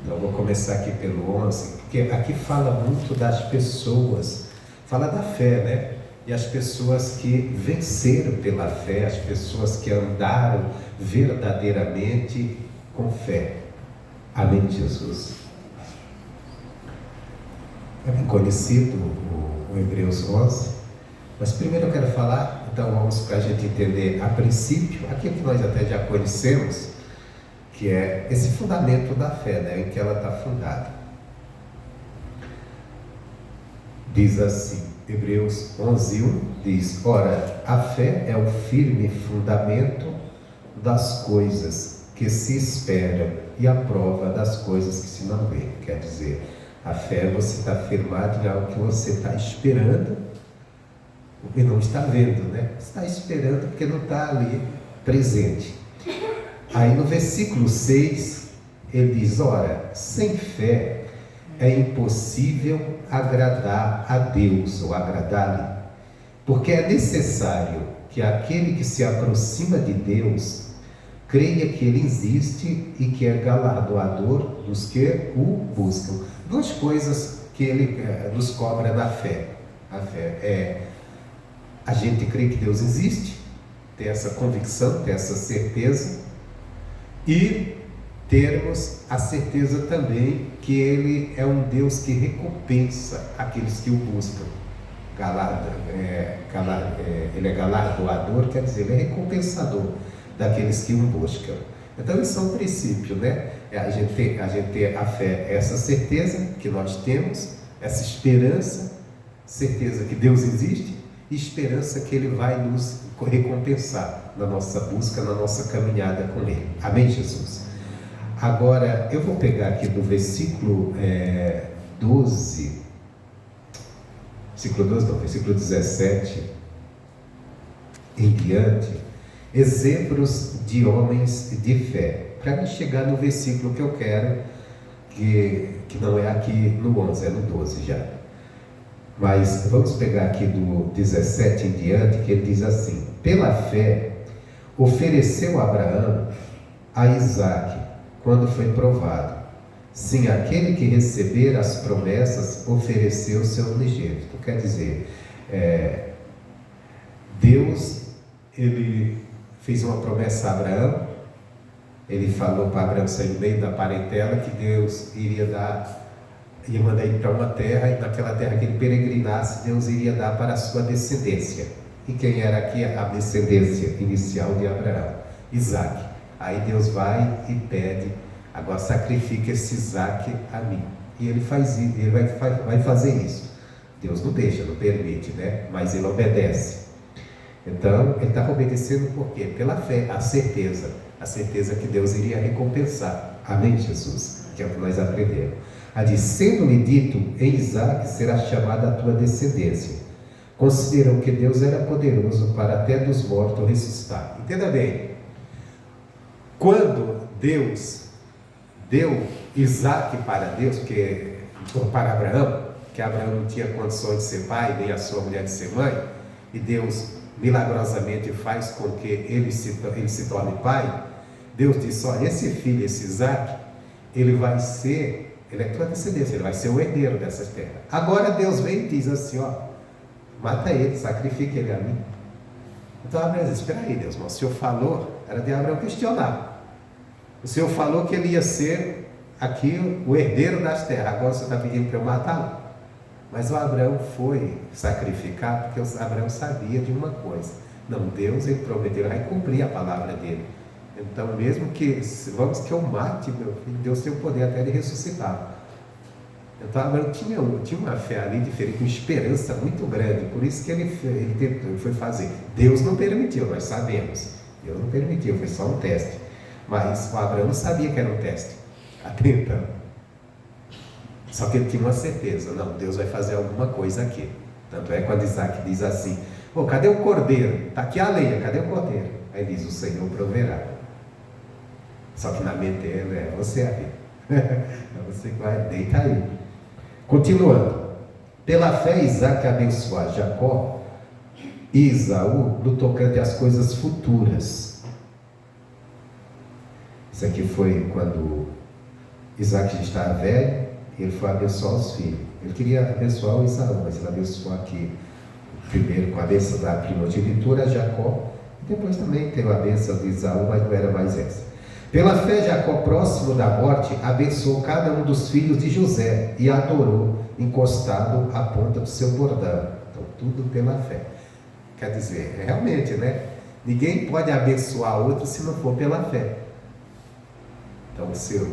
Então, vou começar aqui pelo 11, porque aqui fala muito das pessoas, fala da fé, né? E as pessoas que venceram pela fé, as pessoas que andaram verdadeiramente com fé. Amém, Jesus? É bem conhecido o Hebreus 11, mas primeiro eu quero falar, então vamos para a gente entender a princípio, aquilo que nós até já conhecemos, que é esse fundamento da fé, né, em que ela está fundada. Diz assim, Hebreus 11:1 diz: ora, a fé é o firme fundamento das coisas que se esperam e a prova das coisas que se não vê. Quer dizer, a fé é você estar firmado em algo que você está esperando e não está vendo, né? Está esperando porque não está ali presente. Aí no versículo 6, ele diz: ora, sem fé é impossível agradar a Deus ou agradar-lhe, porque é necessário que aquele que se aproxima de Deus creia que Ele existe e que é galardoador dos que o buscam. Duas coisas que Ele nos cobra na fé. A fé é a gente crer que Deus existe, ter essa convicção, ter essa certeza, e termos a certeza também que Ele é um Deus que recompensa aqueles que o buscam. Ele é galardoador, quer dizer, Ele é recompensador daqueles que o buscam. Então isso é um princípio, né? A gente ter a fé, essa certeza que nós temos, essa esperança, certeza que Deus existe, e esperança que Ele vai nos recompensar na nossa busca, na nossa caminhada com Ele. Amém, Jesus? Agora, eu vou pegar aqui do versículo 12, versículo 17 em diante, exemplos de homens de fé, para me chegar no versículo que eu quero, que não é aqui no 11, é no 12 já. Mas vamos pegar aqui do 17 em diante, que ele diz assim: pela fé ofereceu Abraão a Isaque quando foi provado. Sim, aquele que receber as promessas ofereceu seu unigênito. Quer dizer, Deus, Ele fez uma promessa a Abraão. Ele falou para Abraão sair do meio da parentela que Deus ia mandar ele para uma terra, e naquela terra que ele peregrinasse, Deus iria dar para a sua descendência. E quem era aqui a descendência inicial de Abraão? Isaque. Aí Deus vai e pede: agora sacrifica esse Isaque a mim. E ele faz isso, ele vai fazer isso. Deus não deixa, não permite, né? Mas ele obedece. Então, ele está obedecendo por quê? Pela fé, a certeza que Deus iria recompensar. Amém, Jesus? Que é o que nós aprendemos. Diz: sendo-lhe dito, em Isaque será chamada a tua descendência. Considerou que Deus era poderoso para até dos mortos ressuscitar. Entenda bem, quando Deus deu Isaque para Abraão, que Abraão não tinha condições de ser pai, nem a sua mulher de ser mãe, e Deus milagrosamente faz com que ele se torne pai, Deus disse: olha, esse filho, esse Isaque, ele é tua descendência, ele vai ser o herdeiro dessas terras. Agora Deus vem e diz assim: ó, mata ele, sacrifica ele a mim. Então Abraão diz: espera aí, Deus, mas o Senhor falou, era de Abraão questionar. O Senhor falou que ele ia ser aqui o herdeiro das terras, agora o Senhor está pedindo para eu matá-lo? Mas o Abraão foi sacrificar, porque o Abraão sabia de uma coisa: não, Deus, ele prometeu, ele vai cumprir a palavra dele. Então, mesmo que eu mate meu filho, Deus tem o poder até de ressuscitar. Então, Abraão tinha uma fé ali diferente, uma esperança muito grande, por isso que ele foi fazer. Deus não permitiu, nós sabemos. Deus não permitiu, foi só um teste. Mas o Abraão não sabia que era um teste, até então. Só que ele tinha uma certeza: não, Deus vai fazer alguma coisa aqui. Tanto é quando Isaque diz assim: cadê o cordeiro? Está aqui a lenha, cadê o cordeiro? Aí diz: o Senhor proverá. Só que na mente dele você aí. Você vai, deita aí. Continuando. Pela fé Isaque abençoou Jacó e Esaú no tocante às coisas futuras. Isso aqui foi quando Isaac já estava velho, ele foi abençoar os filhos. Ele queria abençoar o Isaú, mas ele abençoou aqui, primeiro com a bênção da primogenitura, Jacó, e depois também teve a bênção de Isaú, mas não era mais essa. Pela fé, Jacó, próximo da morte, abençoou cada um dos filhos de José e adorou, encostado à ponta do seu bordão. Então, tudo pela fé. Quer dizer, realmente, né? Ninguém pode abençoar outro se não for pela fé. Então,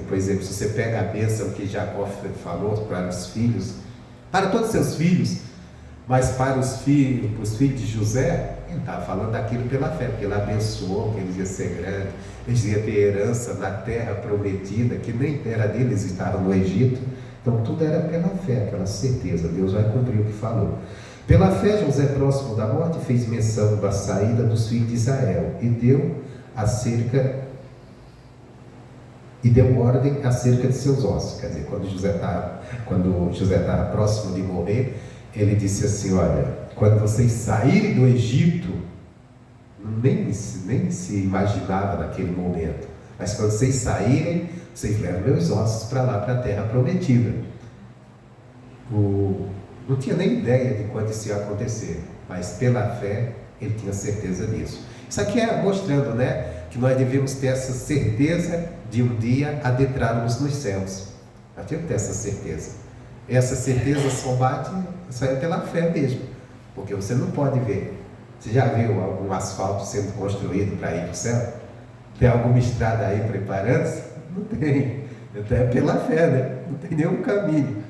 por exemplo, se você pega a bênção que Jacó falou para os filhos, para todos os seus filhos, mas para os filhos de José, ele estava falando daquilo pela fé, porque ele abençoou, que eles iam ser grandes, eles iam ter herança na terra prometida, que nem era deles, estavam no Egito. Então tudo era pela fé, aquela certeza, Deus vai cumprir o que falou. Pela fé, José, próximo da morte, fez menção da saída dos filhos de Israel e deu ordem acerca de seus ossos. Quer dizer, quando José estava próximo de morrer, ele disse assim: olha, quando vocês saírem do Egito, nem se imaginava naquele momento, mas quando vocês saírem, vocês levam meus ossos para lá, para a terra prometida. Não tinha nem ideia de quando isso ia acontecer, mas pela fé ele tinha certeza disso. Isso aqui é mostrando, né, que nós devemos ter essa certeza de um dia adentrarmos nos céus. Nós temos que ter essa certeza. Essa certeza só é pela fé mesmo, porque você não pode ver. Você já viu algum asfalto sendo construído para ir para o céu? Tem alguma estrada aí preparando-se? Não tem. Então é pela fé, né? Não tem nenhum caminho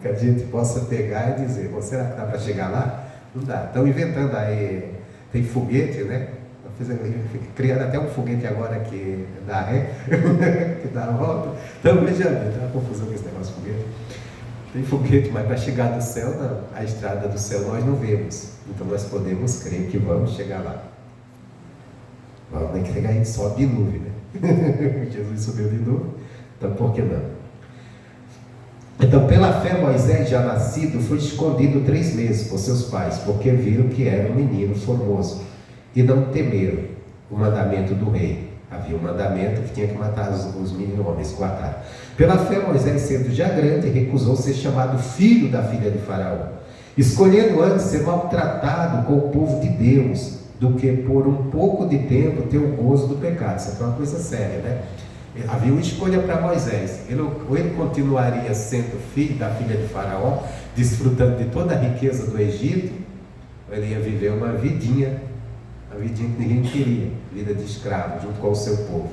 que a gente possa pegar e dizer: será que dá para chegar lá? Não dá. Estão inventando aí, tem foguete, né? Criando até um foguete agora que dá ré, que dá a volta. Então veja bem, tem uma confusão com esse negócio de foguete. Tem foguete, mas para chegar no céu, não. A estrada do céu nós não vemos. Então nós podemos crer que vamos chegar lá. Vamos nem que a gente sobe de nuvem, né? Jesus subiu de nuvem, então por que não? Então, pela fé, Moisés, já nascido, foi escondido 3 meses por seus pais, porque viram que era um menino formoso, e não temeram o mandamento do rei. Havia um mandamento que tinha que matar os meninos homens, guardar. Pela fé, Moisés, sendo já grande, recusou ser chamado filho da filha de Faraó, escolhendo antes ser maltratado com o povo de Deus, do que por um pouco de tempo ter o gozo do pecado. Isso é uma coisa séria, né? Havia uma escolha para Moisés. Ou ele continuaria sendo filho da filha de Faraó, desfrutando de toda a riqueza do Egito, ou ele ia viver uma vidinha que ninguém queria, vida de escravo, junto com o seu povo.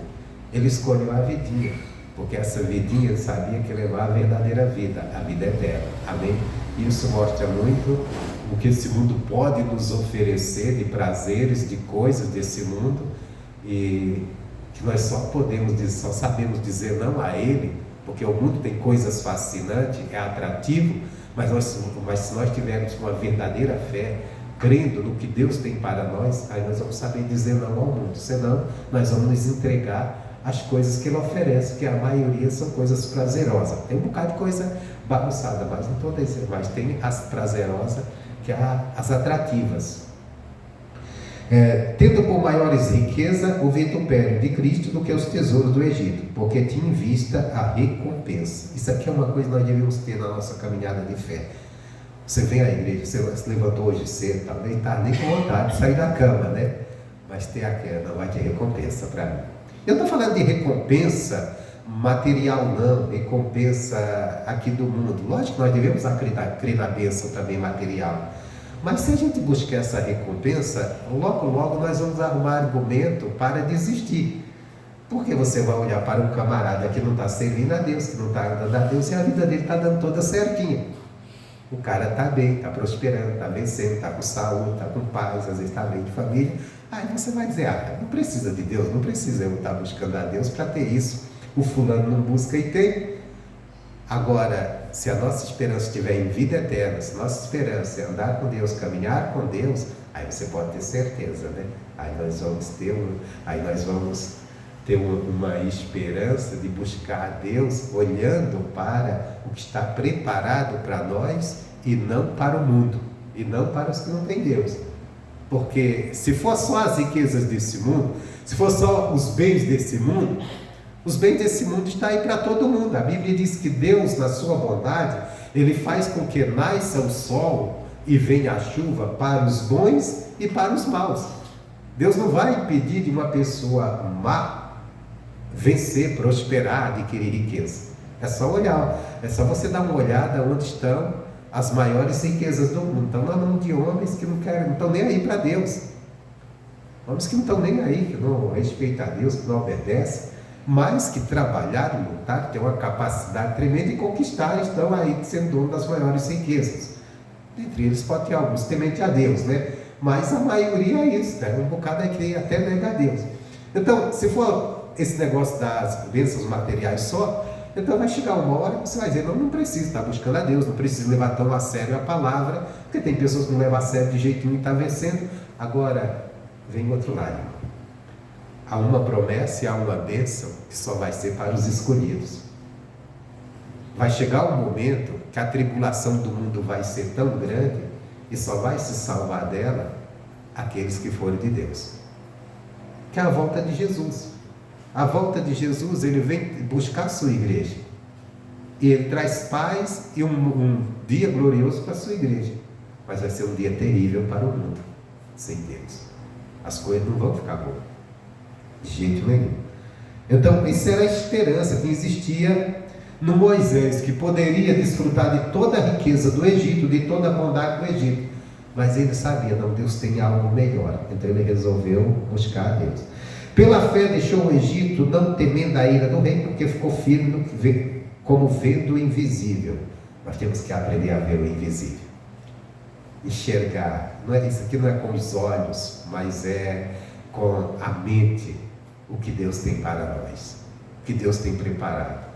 Ele escolheu a vidinha, porque essa vidinha ele sabia que levava a verdadeira vida, a vida eterna. Amém? Isso mostra muito o que esse mundo pode nos oferecer de prazeres, de coisas desse mundo, e que nós só sabemos dizer não a ele, porque o mundo tem coisas fascinantes, é atrativo, mas se nós tivermos uma verdadeira fé, crendo no que Deus tem para nós, aí nós vamos saber dizer não ao mundo, senão nós vamos nos entregar às coisas que ele oferece, que a maioria são coisas prazerosas. Tem um bocado de coisa bagunçada, mas não estou dizendo, mas tem as prazerosas, que é as atrativas. Tendo por maiores riqueza o vitupério de Cristo do que os tesouros do Egito, porque tinha em vista a recompensa. Isso aqui é uma coisa que nós devemos ter na nossa caminhada de fé. Você vem à igreja, você se levantou hoje cedo, talvez não está nem com vontade de sair da cama, né? Mas tem aquela, não vai ter recompensa para mim. Eu estou falando de recompensa material não, recompensa aqui do mundo. Lógico que nós devemos crer na bênção também material. Mas se a gente buscar essa recompensa, logo nós vamos arrumar argumento para desistir. Porque você vai olhar para um camarada que não está servindo a Deus, que não está andando a Deus, e a vida dele está dando toda certinha. O cara está bem, está prosperando, está vencendo, está com saúde, está com paz, às vezes está bem de família. Aí você vai dizer: não precisa de Deus, não precisa eu estar buscando a Deus para ter isso. O fulano não busca e tem. Agora, se a nossa esperança estiver em vida eterna, se a nossa esperança é andar com Deus, caminhar com Deus, aí você pode ter certeza, né? Aí nós vamos ter uma esperança de buscar a Deus olhando para o que está preparado para nós e não para o mundo, e não para os que não têm Deus. Porque se for só as riquezas desse mundo, se for só os bens desse mundo, Os bens desse mundo estão aí para todo mundo. A Bíblia diz que Deus, na sua bondade, Ele faz com que nasça o sol e venha a chuva para os bons e para os maus. Deus não vai impedir de uma pessoa má vencer, prosperar, adquirir riqueza. É só olhar, é só você dar uma olhada onde estão as maiores riquezas do mundo. Estão na mão de homens que não estão nem aí para Deus. Homens que não estão nem aí, que não respeitam a Deus, que não obedecem, mas que trabalharam, lutaram, têm uma capacidade tremenda de conquistar, estão aí sendo dono das maiores riquezas. Entre eles pode ter alguns temente a Deus, né? Mas a maioria é isso, né? Um bocado é que até nega a Deus. Então, se for esse negócio das bênçãos materiais só, então vai chegar uma hora que você vai dizer, não precisa estar buscando a Deus, não precisa levar tão a sério a palavra, porque tem pessoas que não levam a sério de jeito nenhum e estão vencendo. Agora, vem o outro lado. Há uma promessa e há uma bênção que só vai ser para os escolhidos. Vai chegar um momento que a tribulação do mundo vai ser tão grande e só vai se salvar dela aqueles que forem de Deus. Que é a volta de Jesus. A volta de Jesus, Ele vem buscar a sua igreja. E Ele traz paz e um dia glorioso para a sua igreja. Mas vai ser um dia terrível para o mundo, sem Deus. As coisas não vão ficar boas, de jeito nenhum. Então, isso era a esperança que existia no Moisés, que poderia desfrutar de toda a riqueza do Egito, de toda a bondade do Egito. Mas ele sabia, não, Deus tem algo melhor. Então ele resolveu buscar a Deus. Pela fé deixou o Egito, não temendo a ira do rei, porque ficou firme como vendo o invisível. Nós temos que aprender a ver o invisível. Enxergar. Isso aqui não é com os olhos, mas é com a mente o que Deus tem para nós. O que Deus tem preparado.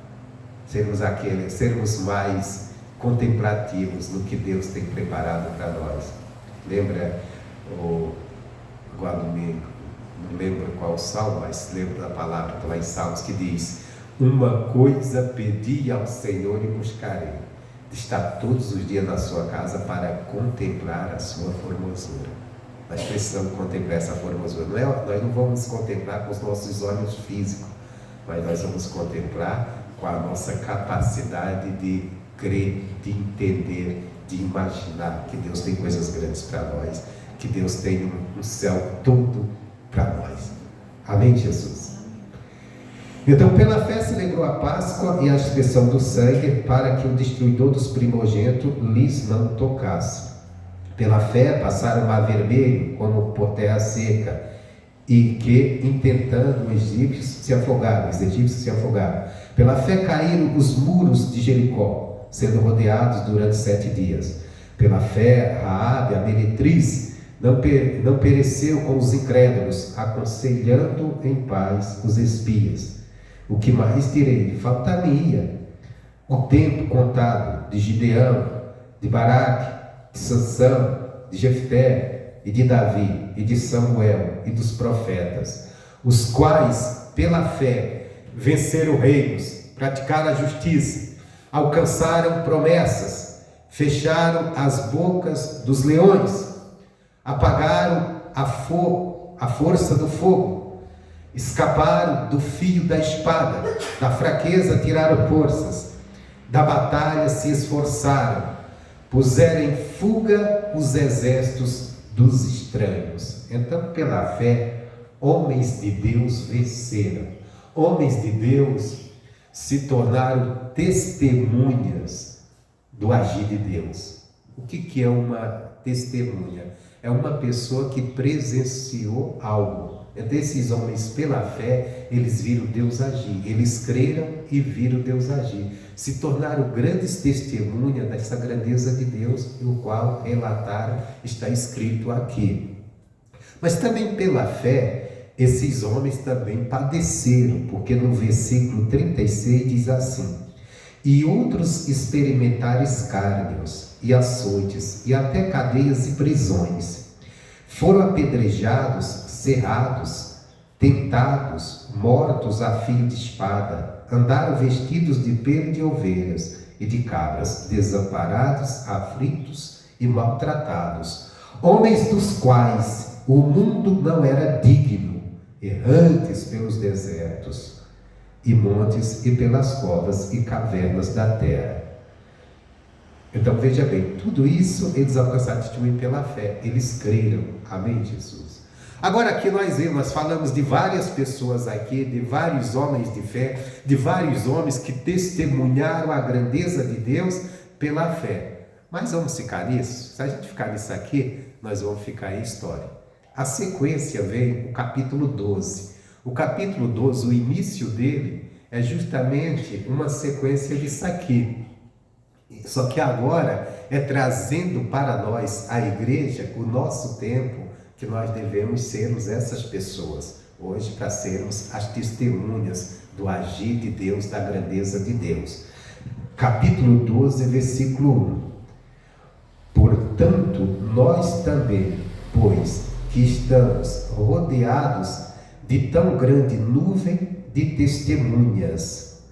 Sermos mais contemplativos no que Deus tem preparado para nós. Lembra, agora não lembro qual salmo, mas lembro da palavra que está lá em Salmos, que diz: uma coisa pedi ao Senhor e buscarei, de estar todos os dias na sua casa para contemplar a sua formosura. Nós precisamos contemplar essa formosura. Nós não vamos contemplar com os nossos olhos físicos, mas nós vamos contemplar com a nossa capacidade de crer, de entender, de imaginar que Deus tem coisas grandes para nós, que Deus tem um céu todo para nós. Amém, Jesus? Então, pela fé se alegrou a Páscoa e a aspersão do sangue, para que o destruidor dos primogênitos lhes não tocasse. Pela fé passaram o mar vermelho como por terra seca, e que, intentando, os egípcios se afogaram. Pela fé caíram os muros de Jericó, sendo rodeados durante 7 dias. Pela fé, Raabe, a meretriz, não pereceu com os incrédulos, aconselhando em paz os espias. O que mais direi? Falta-me-ia o tempo contado de Gideão, de Baraque, de Sansão, de Jefté, e de Davi, e de Samuel, e dos profetas, os quais, pela fé, venceram reinos, praticaram a justiça, alcançaram promessas, fecharam as bocas dos leões, apagaram a força do fogo, escaparam do fio da espada, da fraqueza tiraram forças, da batalha se esforçaram, puseram em fuga os exércitos dos estranhos. Então, pela fé, homens de Deus venceram. Homens de Deus se tornaram testemunhas do agir de Deus. O que é uma testemunha? É uma pessoa que presenciou algo. Então, esses homens, pela fé, eles viram Deus agir. Eles creram e viram Deus agir. Se tornaram grandes testemunhas dessa grandeza de Deus, o qual relataram, está escrito aqui. Mas também pela fé, esses homens também padeceram, porque no versículo 36 diz assim: e outros experimentaram escárnios e açoites, e até cadeias e prisões. Foram apedrejados, cerrados, tentados, mortos a fio de espada, andaram vestidos de pelo de ovelhas e de cabras, desamparados, aflitos e maltratados, homens dos quais o mundo não era digno, errantes pelos desertos. e montes, e pelas covas e cavernas da terra. Então veja bem, tudo isso eles alcançaram testemunho pela fé, eles creram. Amém, Jesus? Agora aqui nós falamos de várias pessoas aqui, de vários homens de fé, de vários homens que testemunharam a grandeza de Deus pela fé. Mas vamos ficar nisso? Se a gente ficar nisso aqui, nós vamos ficar em história. A sequência vem o capítulo 12. O capítulo 12, o início dele é justamente uma sequência disso aqui. Só que agora é trazendo para nós, a igreja, o nosso tempo, que nós devemos sermos essas pessoas, hoje, para sermos as testemunhas do agir de Deus, da grandeza de Deus. Capítulo 12, versículo 1. Portanto, nós também, pois que estamos rodeados de tão grande nuvem de testemunhas,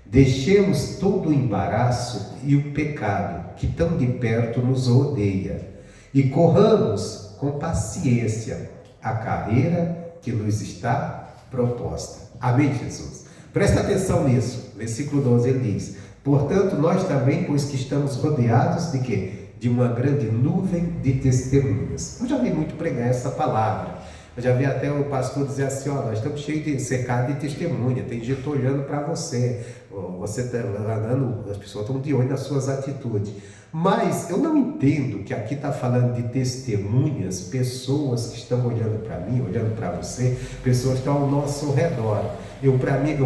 deixemos todo o embaraço e o pecado que tão de perto nos rodeia e corramos com paciência a carreira que nos está proposta. Amém, Jesus? Presta atenção nisso. Versículo 12 ele diz: portanto, nós também, pois que estamos rodeados de quê? De uma grande nuvem de testemunhas. Eu já vi muito pregar essa palavra. Eu já vi até o pastor dizer assim: ó, nós estamos cheios de cercado de testemunha, tem gente olhando para você, você está andando, as pessoas estão de olho nas suas atitudes. Mas eu não entendo que aqui está falando de testemunhas, pessoas que estão olhando para mim, olhando para você, pessoas que estão ao nosso redor. Eu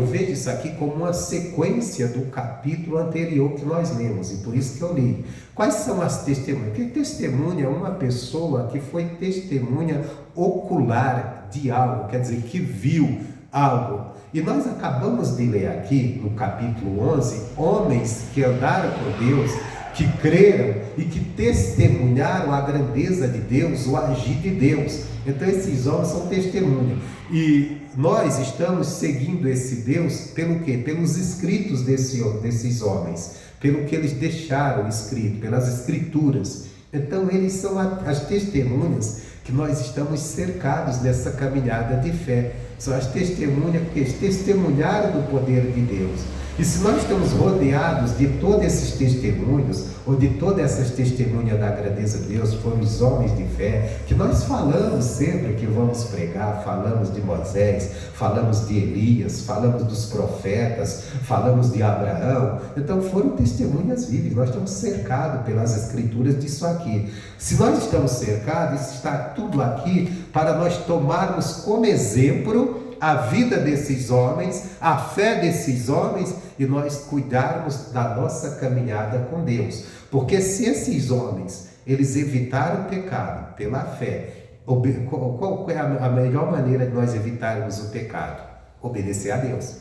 vejo isso aqui como uma sequência do capítulo anterior que nós lemos, e por isso que eu li. Quais são as testemunhas? Porque testemunha é uma pessoa que foi testemunha ocular de algo, quer dizer, que viu algo. E nós acabamos de ler aqui, no capítulo 11, homens que andaram com Deus, que creram e que testemunharam a grandeza de Deus, o agir de Deus. Então esses homens são testemunhas. E nós estamos seguindo esse Deus pelo quê? Pelos escritos desses homens, pelo que eles deixaram escrito, pelas escrituras. Então eles são as testemunhas que nós estamos cercados nessa caminhada de fé. São as testemunhas que testemunharam do poder de Deus. E se nós estamos rodeados de todos esses testemunhos, ou de todas essas testemunhas da grandeza de Deus, foram os homens de fé, que nós falamos sempre que vamos pregar, falamos de Moisés, falamos de Elias, falamos dos profetas, falamos de Abraão. Então foram testemunhas vivas, nós estamos cercados pelas escrituras disso aqui. Se nós estamos cercados, isso está tudo aqui para nós tomarmos como exemplo a vida desses homens, a fé desses homens, e nós cuidarmos da nossa caminhada com Deus. Porque se esses homens, eles evitaram o pecado pela fé, qual é a melhor maneira de nós evitarmos o pecado? Obedecer a Deus.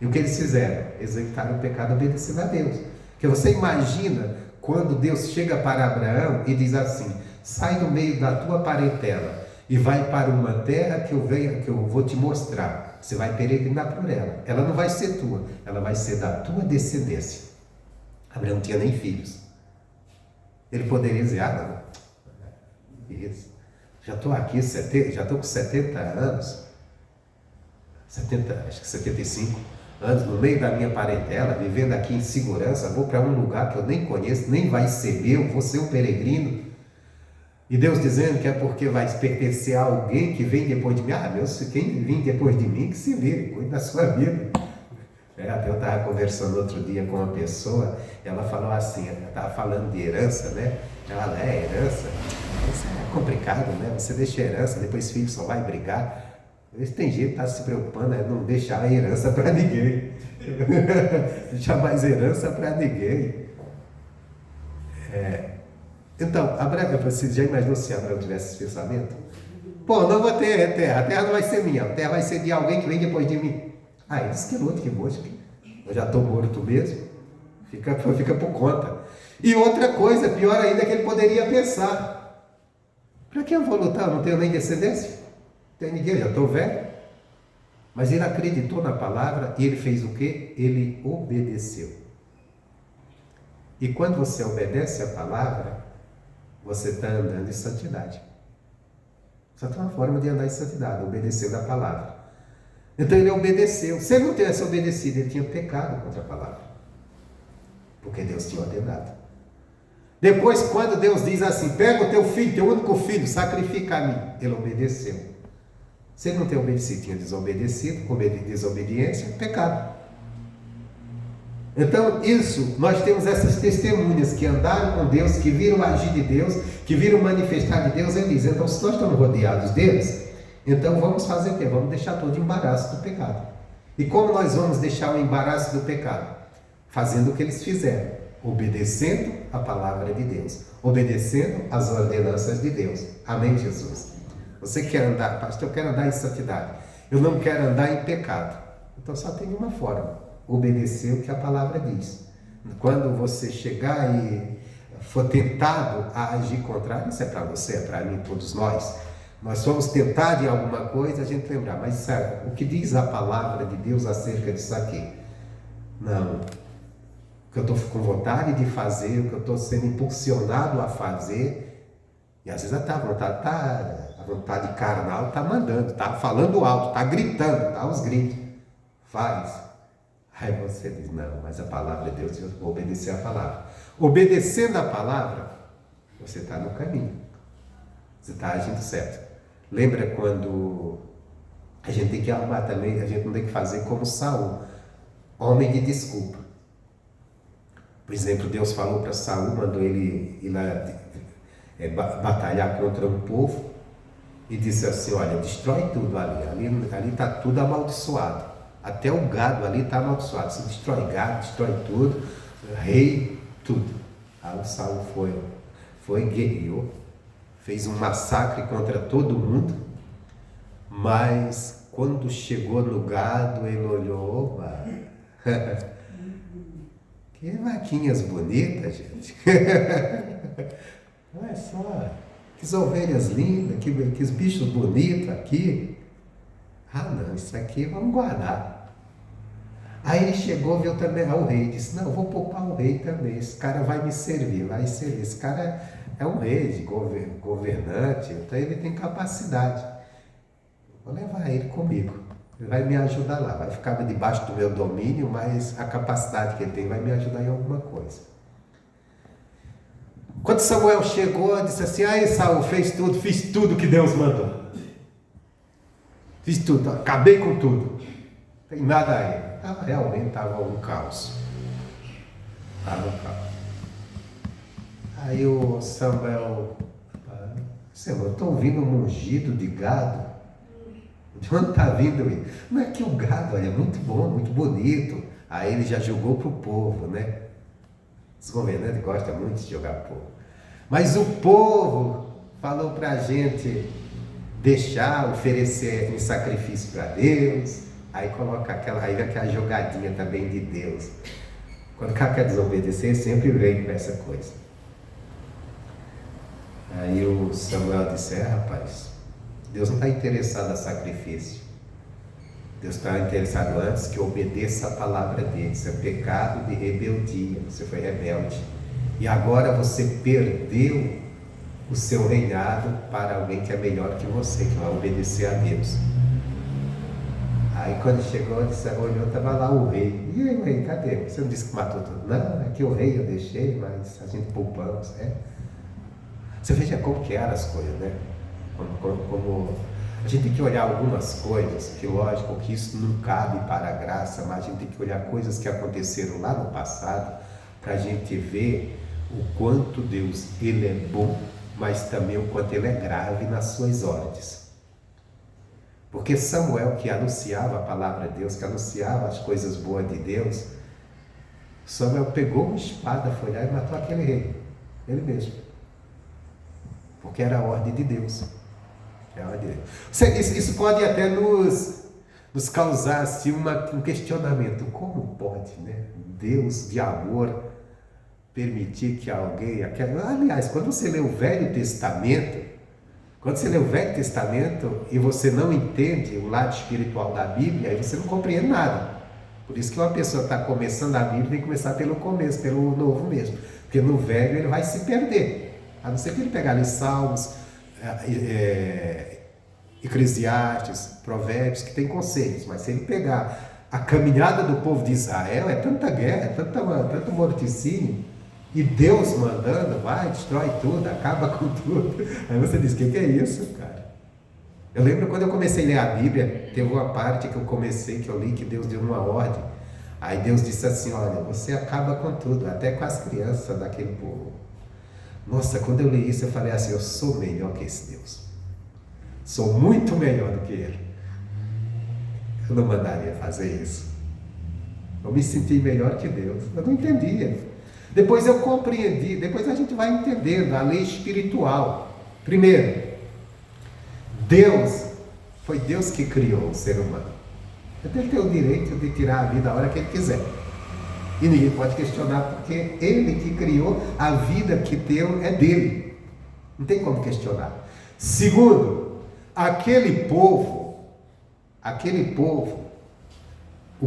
E o que eles fizeram? Eles evitaram o pecado obedecendo a Deus. Porque você imagina quando Deus chega para Abraão e diz assim: sai do meio da tua parentela e vai para uma terra que eu vou te mostrar. Você vai peregrinar por ela. Ela não vai ser tua, ela vai ser da tua descendência. Abraão não tinha nem filhos. Ele poderia dizer: ah, não, isso. Já estou aqui, já estou com 70 anos, acho que 75 anos, no meio da minha parentela, vivendo aqui em segurança, vou para um lugar que eu nem conheço, nem vai ser meu, vou ser um peregrino. E Deus dizendo que é porque vai pertencer a alguém que vem depois de mim. Ah, Deus, quem vem depois de mim, que se vire, cuide da sua vida. Até eu estava conversando outro dia com uma pessoa, ela falou assim, ela estava falando de herança, né? Ela, herança, isso é complicado, né? Você deixa a herança, depois filho só vai brigar. Tem gente que está se preocupando, não deixar a herança para ninguém. Deixar mais herança para ninguém. Então, Abraão, você já imaginou se Abraão tivesse esse pensamento? Pô, não vou ter terra, a terra não vai ser minha, a terra vai ser de alguém que vem depois de mim. Ah, ele disse que outro, que moço, eu já estou morto mesmo, fica por conta. E outra coisa, pior ainda, é que ele poderia pensar: para que eu vou lutar? Eu não tenho nem descendência, não tenho ninguém, já estou velho. Mas ele acreditou na palavra e ele fez o quê? Ele obedeceu. E quando você obedece a palavra, você está andando em santidade. Só tem uma forma de andar em santidade: obedecendo a palavra. Então ele obedeceu. Se ele não tivesse obedecido, ele tinha pecado contra a palavra. Porque Deus tinha ordenado. Depois, quando Deus diz assim, pega o teu filho, teu único filho, sacrifica a mim. Ele obedeceu. Se ele não tinha obedecido, tinha desobedecido, desobediência, pecado. Então, isso, nós temos essas testemunhas que andaram com Deus, que viram o agir de Deus, que viram o manifestar de Deus. Ele diz, então, se nós estamos rodeados deles, então vamos fazer o quê? Vamos deixar todo o embaraço do pecado. E como nós vamos deixar o embaraço do pecado? Fazendo o que eles fizeram, obedecendo a palavra de Deus, obedecendo as ordenanças de Deus. Amém, Jesus? Você quer andar, pastor, eu quero andar em santidade. Eu não quero andar em pecado. Então só tem uma forma, obedecer o que a palavra diz. Quando você chegar e for tentado a agir contrário, isso é para você, é para mim, todos nós. Nós somos tentados em alguma coisa, a gente lembrar, mas sabe, o que diz a palavra de Deus acerca disso aqui? Não. O que eu estou com vontade de fazer, o que eu estou sendo impulsionado a fazer, e às vezes até a vontade carnal está mandando, está falando alto, está gritando, está aos gritos. Faz. Aí você diz, não, mas a palavra de Deus, eu vou obedecer a palavra. Obedecendo a palavra, você está no caminho. Você está agindo certo. Lembra quando a gente tem que arrumar também, a gente não tem que fazer como Saul, homem de desculpa. Por exemplo, Deus falou para Saul, mandou ele ir lá batalhar contra um povo e disse assim, olha, destrói tudo ali está tudo amaldiçoado, até o gado ali está amaldiçoado, você destrói gado, destrói tudo, rei, tudo. Aí o Saul foi guerreou, fez um massacre contra todo mundo, mas quando chegou no gado, ele olhou, opa, que vaquinhas bonitas, gente. Olha só, que ovelhas lindas, que bichos bonitos aqui. Ah não, isso aqui vamos guardar. Aí ele chegou, viu também o rei, disse, não, eu vou poupar o rei também, esse cara vai me servir, vai servir. Esse cara é um rei, governante, então ele tem capacidade. Vou levar ele comigo. Ele vai me ajudar lá, vai ficar debaixo do meu domínio, mas a capacidade que ele tem vai me ajudar em alguma coisa. Quando Samuel chegou, disse assim, Saul, fiz tudo que Deus mandou. Fiz tudo, acabei com tudo. Não tem nada aí. Realmente estava um caos. Estava um caos. Aí o Samuel, Senhor, estou ouvindo um mugido de gado. De onde está vindo isso? Não é que o gado é muito bom, muito bonito. Aí ele já jogou para o povo, né? Os governantes gostam muito de jogar para o povo. Mas o povo falou para a gente deixar, oferecer em sacrifício para Deus. Aí coloca aquela jogadinha também de Deus. Quando o cara quer desobedecer, sempre vem com essa coisa. Aí o Samuel disse, rapaz, Deus não está interessado em sacrifício. Deus está interessado antes que obedeça a palavra dele. Isso é pecado de rebeldia. Você foi rebelde. E agora você perdeu o seu reinado para alguém que é melhor que você, que vai obedecer a Deus. Aí quando chegou, olhou, estava lá o rei. E aí, rei, cadê? Você não disse que matou tudo? Não, é que o rei eu deixei, mas a gente poupamos. Você veja como que eram as coisas, né? Como a gente tem que olhar algumas coisas, que lógico que isso não cabe para a graça, mas a gente tem que olhar coisas que aconteceram lá no passado, para a gente ver o quanto Deus, Ele é bom, mas também o quanto Ele é grave nas suas ordens. Porque Samuel, que anunciava a palavra de Deus, que anunciava as coisas boas de Deus, Samuel pegou uma espada, foi lá e matou aquele rei, ele mesmo. Porque era a ordem de Deus. Isso pode até nos causar assim, um questionamento. Como pode, né? Deus de amor permitir que alguém... Aliás, quando você lê o Velho Testamento, e você não entende o lado espiritual da Bíblia, aí você não compreende nada. Por isso que uma pessoa está começando a Bíblia tem que começar pelo começo, pelo novo mesmo. Porque no velho ele vai se perder. A não ser que ele pegar ali Salmos, Eclesiastes, Provérbios, que tem conselhos, mas se ele pegar a caminhada do povo de Israel, é tanta guerra, tanto morticínio, e Deus mandando, vai, destrói tudo, acaba com tudo. Aí você diz, o que é isso, cara? Eu lembro quando eu comecei a ler a Bíblia, teve uma parte que eu li, que Deus deu uma ordem. Aí Deus disse assim, olha, você acaba com tudo, até com as crianças daquele povo. Nossa, quando eu li isso, eu falei assim, eu sou melhor que esse Deus. Sou muito melhor do que ele. Eu não mandaria fazer isso. Eu me senti melhor que Deus. Eu não entendia. Depois eu compreendi. Depois a gente vai entendendo a lei espiritual. Primeiro, foi Deus que criou o ser humano. Ele tem o direito de tirar a vida a hora que ele quiser. E ninguém pode questionar, porque ele que criou, a vida que deu é dele. Não tem como questionar. Segundo, aquele povo,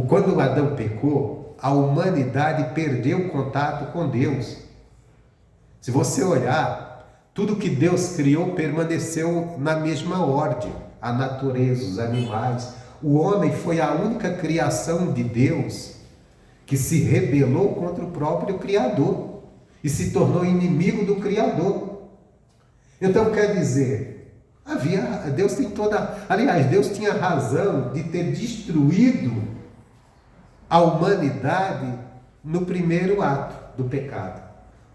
quando Adão pecou, a humanidade perdeu o contato com Deus. Se você olhar, tudo que Deus criou permaneceu na mesma ordem. A natureza, os animais. O homem foi a única criação de Deus que se rebelou contra o próprio Criador e se tornou inimigo do Criador. Então quer dizer, Deus tinha razão de ter destruído a humanidade no primeiro ato do pecado.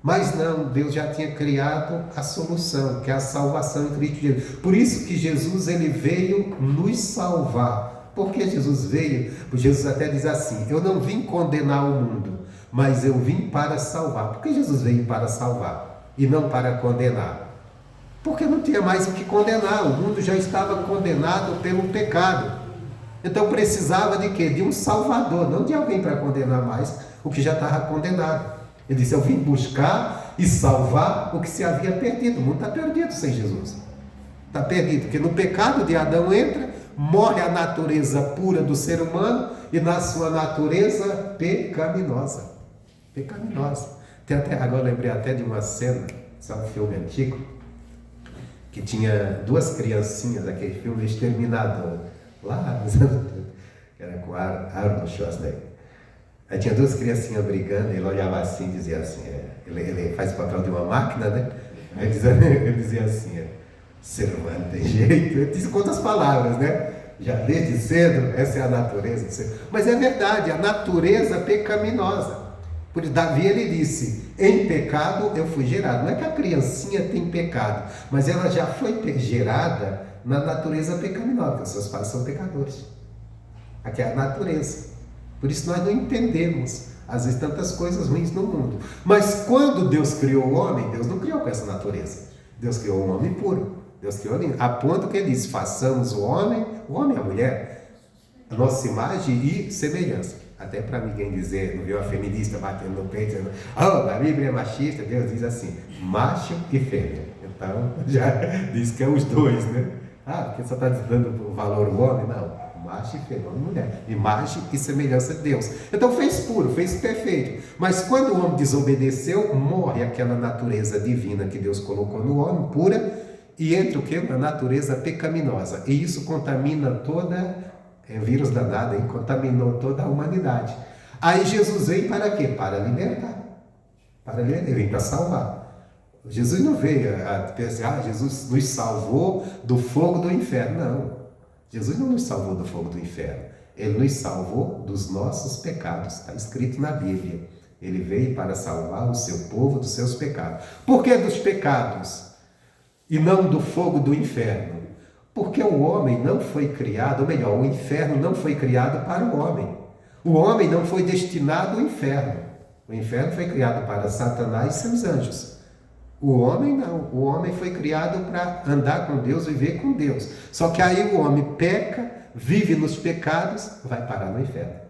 Mas não, Deus já tinha criado a solução, que é a salvação em Cristo Jesus. Por isso que Jesus ele veio nos salvar. Por que Jesus veio? Porque Jesus até diz assim, eu não vim condenar o mundo, mas eu vim para salvar. Por que Jesus veio para salvar e não para condenar? Porque não tinha mais o que condenar, o mundo já estava condenado pelo pecado. Então precisava de quê? De um salvador, não de alguém para condenar mais o que já estava condenado. Ele disse, eu vim buscar e salvar o que se havia perdido. O mundo está perdido sem Jesus. Está perdido, porque no pecado de Adão entra, morre a natureza pura do ser humano e na sua natureza pecaminosa. Agora eu lembrei até de uma cena, sabe, um filme antigo, que tinha duas criancinhas, aquele filme Exterminador, lá nos anos, que era com Arnold Schwarzenegger. Aí tinha duas criancinhas brigando, ele olhava assim e dizia assim, ele faz o papel de uma máquina, né? Aí ele dizia assim, ser humano tem jeito, ele disse com outras palavras, né? Já desde cedo, essa é a natureza do ser. Mas é verdade, a natureza pecaminosa. Por Davi ele disse, em pecado eu fui gerado. Não é que a criancinha tem pecado, mas ela já foi gerada na natureza pecaminosa, porque seus pais são pecadores. Aqui é a natureza. Por isso nós não entendemos, às vezes, tantas coisas ruins no mundo. Mas quando Deus criou o homem, Deus não criou com essa natureza. Deus criou um homem puro. Deus criou a ponto que ele diz, façamos o homem e a mulher, a nossa imagem e semelhança. Até para ninguém dizer, não viu a feminista batendo no peito, dizendo, a Bíblia é machista, Deus diz assim, macho e fêmea. Então, já diz que é os dois, né? Porque só está dando o valor ao homem? Não. Macho e fêmea, homem e mulher, imagem e semelhança de Deus. Então fez puro, fez perfeito. Mas quando o homem desobedeceu, morre aquela natureza divina que Deus colocou no homem, pura, e entra o que? Na natureza pecaminosa. E isso contamina toda, vírus danado, contaminou toda a humanidade. Aí Jesus veio para quê? Para libertar. Ele veio para salvar. Jesus não veio a pensar, Jesus nos salvou do fogo do inferno. Não. Jesus não nos salvou do fogo do inferno. Ele nos salvou dos nossos pecados. Está escrito na Bíblia. Ele veio para salvar o seu povo dos seus pecados. Por que dos pecados? E não do fogo do inferno? Porque o homem não foi criado, ou melhor, o inferno não foi criado para o homem. O homem não foi destinado ao inferno. O inferno foi criado para Satanás e seus anjos. O homem não. O homem foi criado para andar com Deus, viver com Deus. Só que aí o homem peca, vive nos pecados, vai parar no inferno.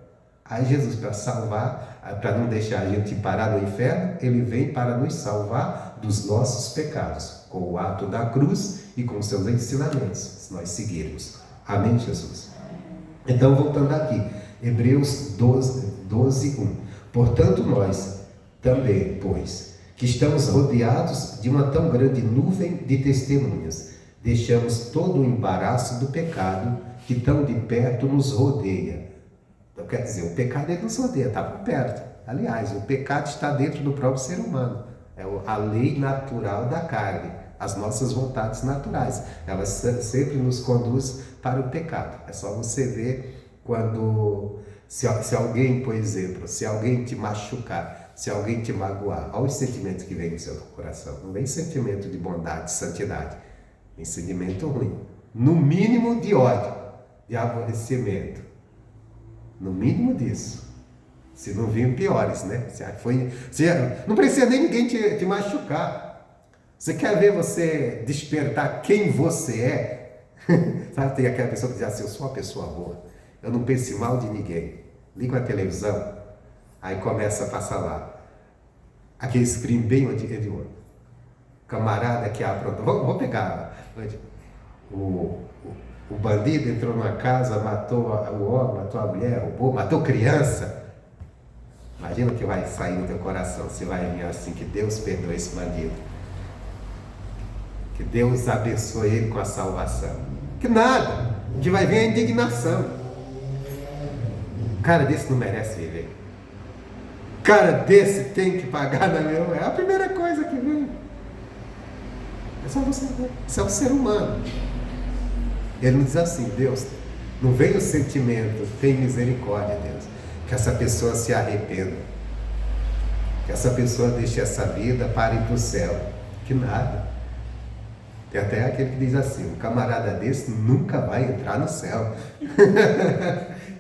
Aí Jesus, para salvar, para não deixar a gente parar no inferno, ele vem para nos salvar dos nossos pecados, com o ato da cruz e com seus ensinamentos, se nós seguirmos. Amém, Jesus? Então, voltando aqui, Hebreus 12, 1. Portanto, nós também, pois, que estamos rodeados de uma tão grande nuvem de testemunhas, deixamos todo o embaraço do pecado que tão de perto nos rodeia. Então, quer dizer, o pecado ele nos rodeia, está por perto. Aliás, o pecado está dentro do próprio ser humano. É a lei natural da carne, as nossas vontades naturais. Elas sempre nos conduzem para o pecado. É só você ver quando, se alguém, por exemplo, se alguém te machucar, se alguém te magoar, olha os sentimentos que vem no seu coração. Não vem sentimento de bondade, de santidade. Vem sentimento ruim. No mínimo de ódio, de aborrecimento. No mínimo disso. Se não vir piores, né? Não precisa nem ninguém te machucar. Você quer ver você despertar quem você é? Sabe, tem aquela pessoa que diz assim, eu sou uma pessoa boa. Eu não penso mal de ninguém. Liga a televisão, aí começa a passar lá. Aquele crime bem hediondo. Camarada que aprontou. Vou pegar. O bandido entrou numa casa, matou o homem, matou a mulher, roubou, matou criança. Imagina o que vai sair no teu coração. Você vai vir assim, que Deus perdoe esse bandido. Que Deus abençoe ele com a salvação. Que nada. O que vai vir é a indignação. Cara desse não merece viver. Cara desse tem que pagar na minha... É a primeira coisa que vem. É só você ver. Isso é um ser humano. Ele não diz assim, Deus, não vem o sentimento, tem misericórdia, Deus. Que essa pessoa se arrependa. Que essa pessoa deixe essa vida para ir para o céu. Que nada. Tem até aquele que diz assim, um camarada desse nunca vai entrar no céu.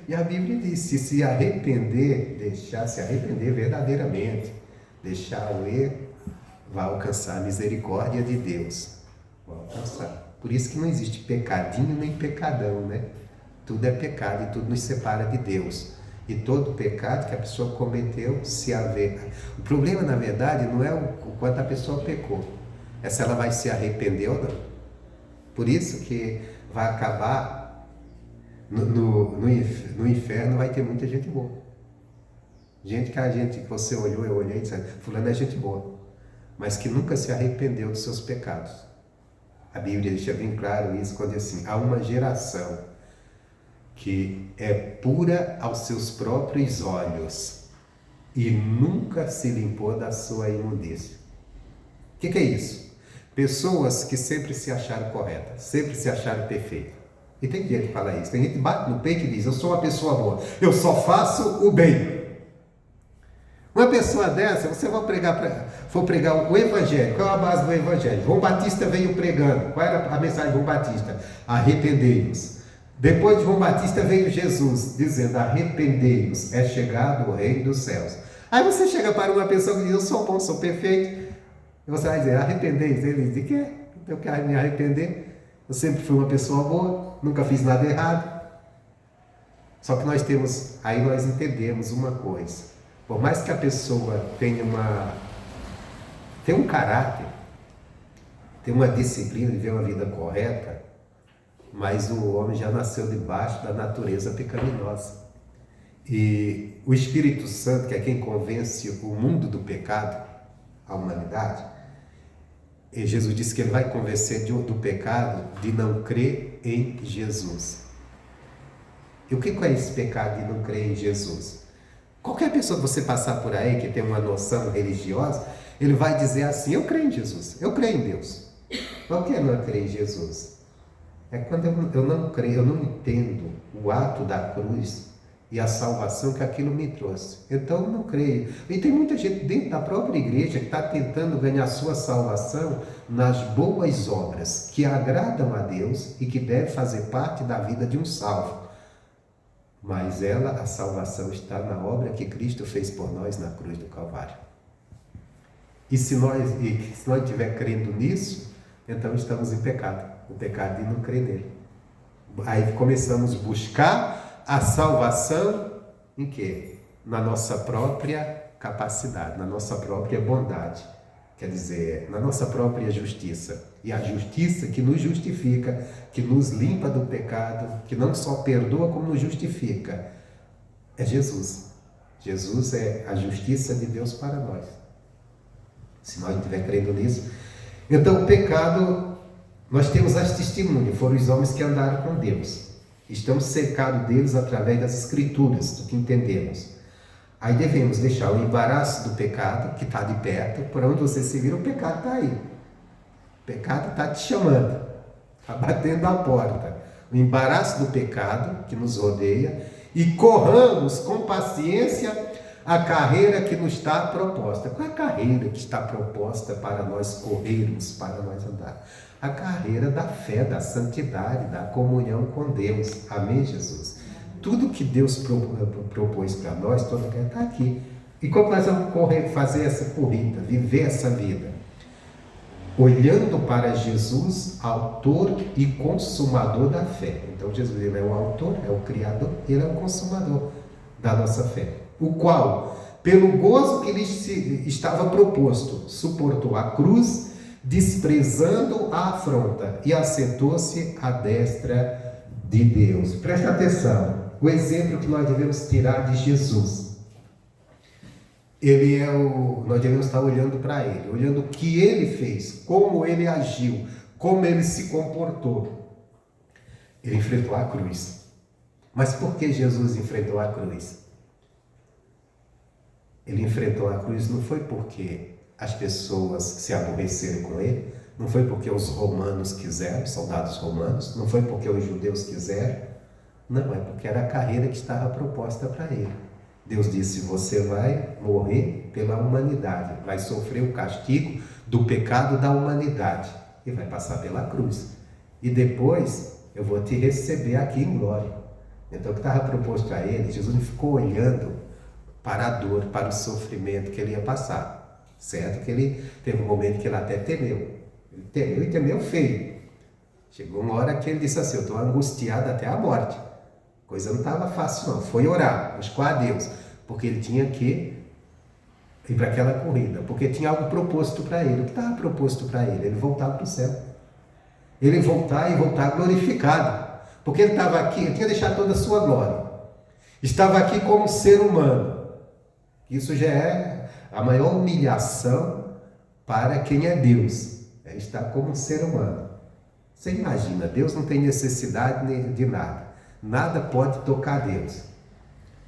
E a Bíblia diz, se arrepender, deixar se arrepender verdadeiramente, deixar o erro, vai alcançar a misericórdia de Deus. Vai alcançar. Por isso que não existe pecadinho nem pecadão, né? Tudo é pecado e tudo nos separa de Deus. E todo pecado que a pessoa cometeu se haver. O problema, na verdade, não é o quanto a pessoa pecou, é se ela vai se arrepender ou não. Por isso que vai acabar no inferno, vai ter muita gente boa. Gente que você olhou, eu olhei e disse, fulano é gente boa, mas que nunca se arrependeu dos seus pecados. A Bíblia deixa bem claro isso quando diz assim, há uma geração que é pura aos seus próprios olhos e nunca se limpou da sua imundícia. O que é isso? Pessoas que sempre se acharam corretas, sempre se acharam perfeitas. E tem gente que fala isso, tem gente que bate no peito e diz, eu sou uma pessoa boa, eu só faço o bem. Uma pessoa dessa, você for pregar o Evangelho. Qual é a base do Evangelho? João Batista veio pregando. Qual era a mensagem de João Batista? Arrependei-vos. Depois de João Batista veio Jesus, dizendo, arrependei-vos, é chegado o reino dos céus. Aí você chega para uma pessoa que diz, eu sou bom, sou perfeito. E você vai dizer, arrependei-vos. Ele diz, de quê? Eu quero me arrepender. Eu sempre fui uma pessoa boa, nunca fiz nada errado. Só que nós entendemos uma coisa. Por mais que a pessoa tenha um caráter, tenha uma disciplina de viver uma vida correta, mas o homem já nasceu debaixo da natureza pecaminosa. E o Espírito Santo, que é quem convence o mundo do pecado, a humanidade, e Jesus disse que ele vai convencer do pecado de não crer em Jesus. E o que é esse pecado de não crer em Jesus? Qualquer pessoa que você passar por aí que tem uma noção religiosa, ele vai dizer assim, eu creio em Jesus, eu creio em Deus. Por que não creio em Jesus? É quando eu não creio, eu não entendo o ato da cruz e a salvação que aquilo me trouxe. Então eu não creio. E tem muita gente dentro da própria igreja que está tentando ganhar sua salvação nas boas obras que agradam a Deus e que devem fazer parte da vida de um salvo. Mas a salvação está na obra que Cristo fez por nós na cruz do Calvário. E se nós estiver crendo nisso, então estamos em pecado. O pecado de não crer nele. Aí começamos a buscar a salvação em quê? Na nossa própria capacidade, na nossa própria bondade. Quer dizer, na nossa própria justiça. E a justiça que nos justifica, que nos limpa do pecado, que não só perdoa como nos justifica, é Jesus. Jesus é a justiça de Deus para nós. Se nós estivermos crendo nisso. Então o pecado Nós temos as testemunhas, foram os homens que andaram com Deus. Estamos cercados deles através das Escrituras, do que entendemos. Aí devemos deixar o embaraço do pecado, que está de perto, por onde você se vira, o pecado está aí. O pecado está te chamando, está batendo a porta. O embaraço do pecado que nos rodeia, e corramos com paciência a carreira que nos está proposta. Qual é a carreira que está proposta para nós corrermos, para nós andar? A carreira da fé, da santidade, da comunhão com Deus. Amém, Jesus? Tudo que Deus propôs para nós, toda carreira está aqui. E como nós vamos fazer essa corrida, viver essa vida? Olhando para Jesus, autor e consumador da fé. Então Jesus, ele é o autor, é o criador, ele é o consumador da nossa fé. O qual, pelo gozo que lhe estava proposto, suportou a cruz, desprezando a afronta, e assentou-se à destra de Deus. Presta atenção, o exemplo que nós devemos tirar de Jesus. Nós devemos estar olhando para ele, olhando o que ele fez, como ele agiu, como ele se comportou. Ele enfrentou a cruz. Mas por que Jesus enfrentou a cruz? Ele enfrentou a cruz não foi porque as pessoas se aborreceram com ele, não foi porque os romanos quiseram, soldados romanos, não foi porque os judeus quiseram, não, é porque era a carreira que estava proposta para ele. Deus disse, você vai morrer pela humanidade, vai sofrer o castigo do pecado da humanidade e vai passar pela cruz. E depois eu vou te receber aqui em glória. Então o que estava proposto a ele, Jesus não ficou olhando para a dor, para o sofrimento que ele ia passar. Certo que ele teve um momento que ele até temeu. Ele temeu e temeu feio. Chegou uma hora que ele disse assim, eu estou angustiado até a morte. Coisa não estava fácil não, foi orar, buscar a Deus, porque ele tinha que ir para aquela corrida, porque tinha algo proposto para ele. O que estava proposto para ele? Ele voltar para o céu. Ele voltar e voltar glorificado, porque ele estava aqui, ele tinha deixado toda a sua glória. Estava aqui como ser humano. Isso já é a maior humilhação para quem é Deus, é estar como um ser humano. Você imagina, Deus não tem necessidade de nada. Nada pode tocar Deus.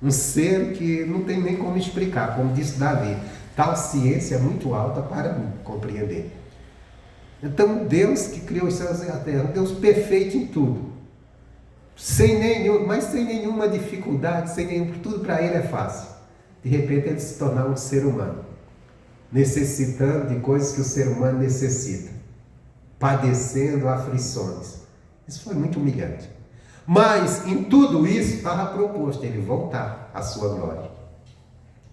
Um ser que não tem nem como explicar, como disse Davi. Tal ciência é muito alta para mim compreender. Então Deus que criou os céus e a terra, um Deus perfeito em tudo. Sem nenhuma dificuldade, tudo para ele é fácil. De repente ele se tornar um ser humano, necessitando de coisas que o ser humano necessita, padecendo aflições. Isso foi muito humilhante. Mas em tudo isso estava proposto ele voltar à sua glória.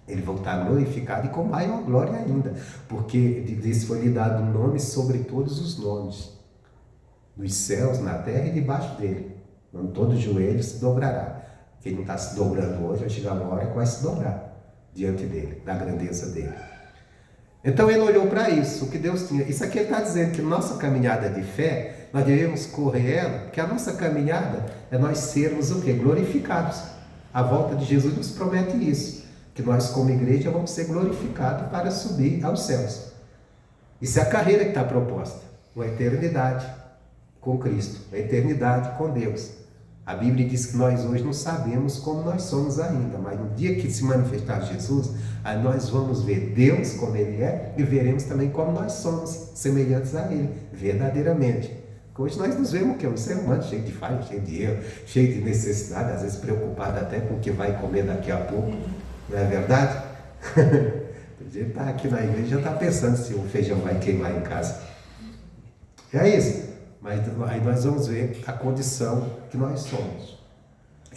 Ele voltar glorificado e com maior glória ainda. Porque lhes foi lhe dado um nome sobre todos os nomes. Nos céus, na terra e debaixo dele. Não todo joelho se dobrará. Quem não está se dobrando hoje, vai chegar uma hora que vai se dobrar diante dele, da grandeza dele. Então ele olhou para isso, o que Deus tinha. Isso aqui ele está dizendo que nossa caminhada de fé, nós devemos correr ela, porque a nossa caminhada é nós sermos o quê? Glorificados. A volta de Jesus nos promete isso, que nós como igreja vamos ser glorificados para subir aos céus. Isso é a carreira que está proposta, uma eternidade com Cristo, uma eternidade com Deus. A Bíblia diz que nós hoje não sabemos como nós somos ainda, mas no dia que se manifestar Jesus, aí nós vamos ver Deus como Ele é e veremos também como nós somos, semelhantes a Ele, verdadeiramente. Hoje nós nos vemos que é um ser humano cheio de falha, cheio de erro, cheio de necessidade, às vezes preocupado até com o que vai comer daqui a pouco, não é verdade? A gente está aqui na igreja e já está pensando se o feijão vai queimar em casa. É isso. Mas aí nós vamos ver a condição que nós somos.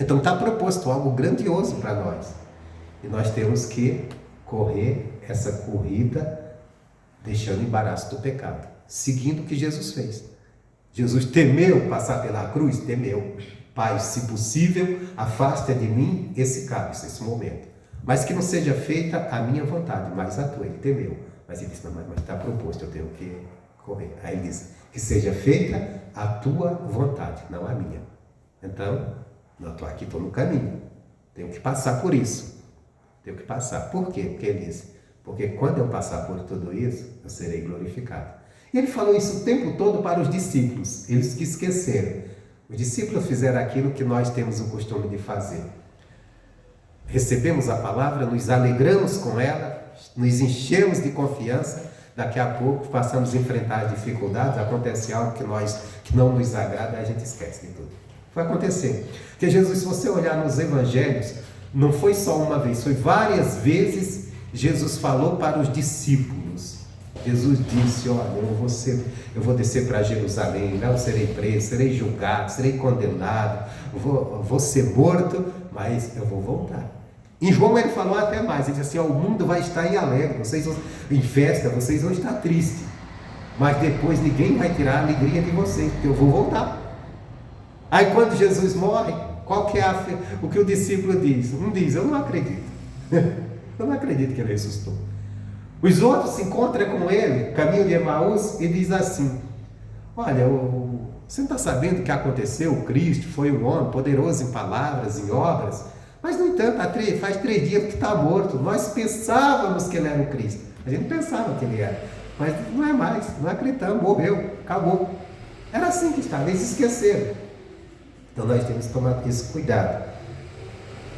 Então está proposto algo grandioso para nós. E nós temos que correr essa corrida deixando o embaraço do pecado, seguindo o que Jesus fez. Jesus temeu passar pela cruz? Temeu. Pai, se possível, afasta de mim esse cálice, esse momento. Mas que não seja feita a minha vontade, mas a tua. Ele temeu. Mas ele disse, mas está proposto, eu tenho que correr. Aí ele disse, que seja feita a tua vontade, não a minha. Então, eu estou aqui, estou no caminho. Tenho que passar por isso. Tenho que passar. Por quê? Porque ele disse, porque quando eu passar por tudo isso, eu serei glorificado. E ele falou isso o tempo todo para os discípulos, eles que esqueceram. Os discípulos fizeram aquilo que nós temos o costume de fazer. Recebemos a palavra, nos alegramos com ela, nos enchemos de confiança, daqui a pouco passamos a enfrentar as dificuldades, acontece algo que não nos agrada, a gente esquece de tudo. Vai acontecer. Porque Jesus, se você olhar nos evangelhos, não foi só uma vez, foi várias vezes Jesus falou para os discípulos. Jesus disse, olha, eu vou descer para Jerusalém, não serei preso, serei julgado, serei condenado, vou ser morto, mas eu vou voltar. Em João ele falou até mais, ele disse assim, o mundo vai estar em alegre, em festa, vocês vão estar tristes, mas depois ninguém vai tirar a alegria de vocês, porque eu vou voltar. Aí quando Jesus morre, qual que é o que o discípulo diz? Um diz, eu não acredito, eu não acredito que ele ressuscitou. Os outros se encontram com ele, caminho de Emaús, e diz assim, olha, você não está sabendo o que aconteceu? O Cristo foi um homem poderoso em palavras, em obras, mas no entanto, faz 3 dias que está morto. Nós pensávamos que ele era o Cristo, a gente pensava que ele era, mas não é mais, não acreditamos, morreu, acabou. Era assim que estava, eles esqueceram. Então nós temos que tomar esse cuidado.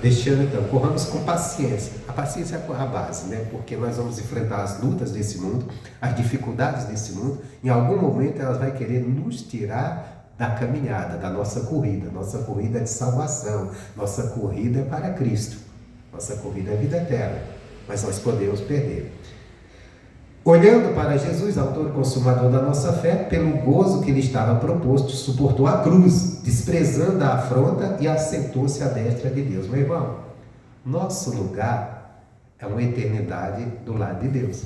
Deixando então, corramos com paciência. A paciência é a base, né? Porque nós vamos enfrentar as lutas desse mundo, as dificuldades desse mundo. Em algum momento elas vão querer nos tirar da caminhada, da nossa corrida. Nossa corrida é de salvação. Nossa corrida é para Cristo. Nossa corrida é vida eterna. Mas nós podemos perder. Olhando para Jesus, autor e consumador da nossa fé, pelo gozo que lhe estava proposto, suportou a cruz, desprezando a afronta e assentou-se à destra de Deus. Meu irmão, nosso lugar é uma eternidade do lado de Deus.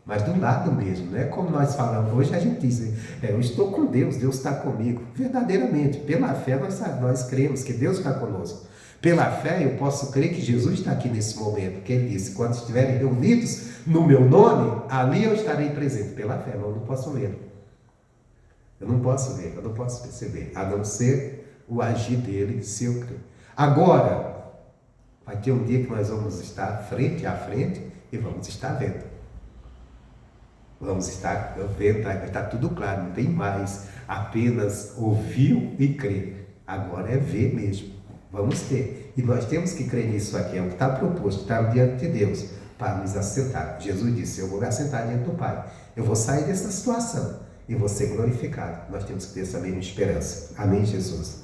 Mas do lado mesmo, não é como nós falamos hoje, a gente diz, eu estou com Deus, Deus está comigo. Verdadeiramente, pela fé nós cremos que Deus está conosco. Pela fé eu posso crer que Jesus está aqui nesse momento, porque ele disse, quando estiverem reunidos no meu nome, ali eu estarei presente. Pela fé, mas eu não posso ver. Eu não posso ver, eu não posso perceber, a não ser o agir dele, se eu crer. Agora, vai ter um dia que nós vamos estar frente a frente e vamos estar vendo. Vamos estar vendo, vai estar tudo claro, não tem mais apenas ouvir e crer. Agora é ver mesmo. Vamos ter. E nós temos que crer nisso aqui, é o que está proposto, está diante de Deus, para nos assentar. Jesus disse, eu vou me assentar diante do Pai. Eu vou sair dessa situação e vou ser glorificado. Nós temos que ter essa mesma esperança. Amém, Jesus?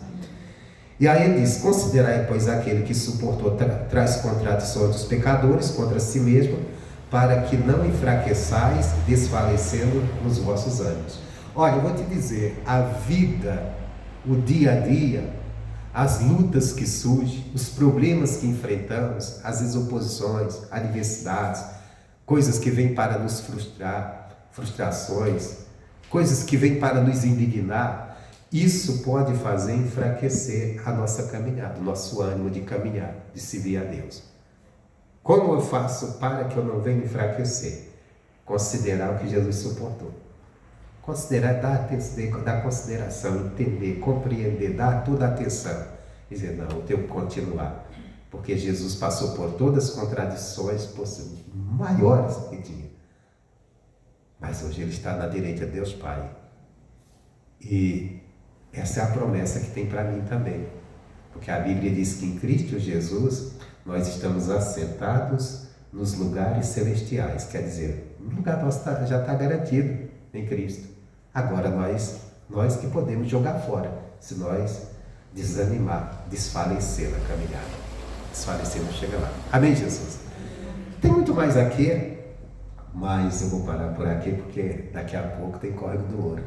E aí ele diz, considerai, pois, aquele que suportou traz contradições dos pecadores contra si mesmo, para que não enfraqueçais, desfalecendo nos vossos ânimos. Olha, eu vou te dizer, a vida, o dia a dia, as lutas que surgem, os problemas que enfrentamos, às vezes oposições, adversidades, coisas que vêm para nos frustrar, frustrações, coisas que vêm para nos indignar, isso pode fazer enfraquecer a nossa caminhada, o nosso ânimo de caminhar, de servir a Deus. Como eu faço para que eu não venha enfraquecer? Considerar o que Jesus suportou. Considerar, dar consideração, entender, compreender, dar toda a atenção. Dizer, não, eu tenho que continuar. Porque Jesus passou por todas as contradições maiores que tinha. Mas hoje ele está na direita de Deus Pai. E essa é a promessa que tem para mim também. Porque a Bíblia diz que em Cristo Jesus nós estamos assentados nos lugares celestiais. Quer dizer, o lugar nosso já está garantido em Cristo. Agora nós que podemos jogar fora, se nós desanimar, desfalecer na caminhada. Desfalecer não chega lá. Amém, Jesus? Tem muito mais aqui, mas eu vou parar por aqui porque daqui a pouco tem Córrego do Ouro.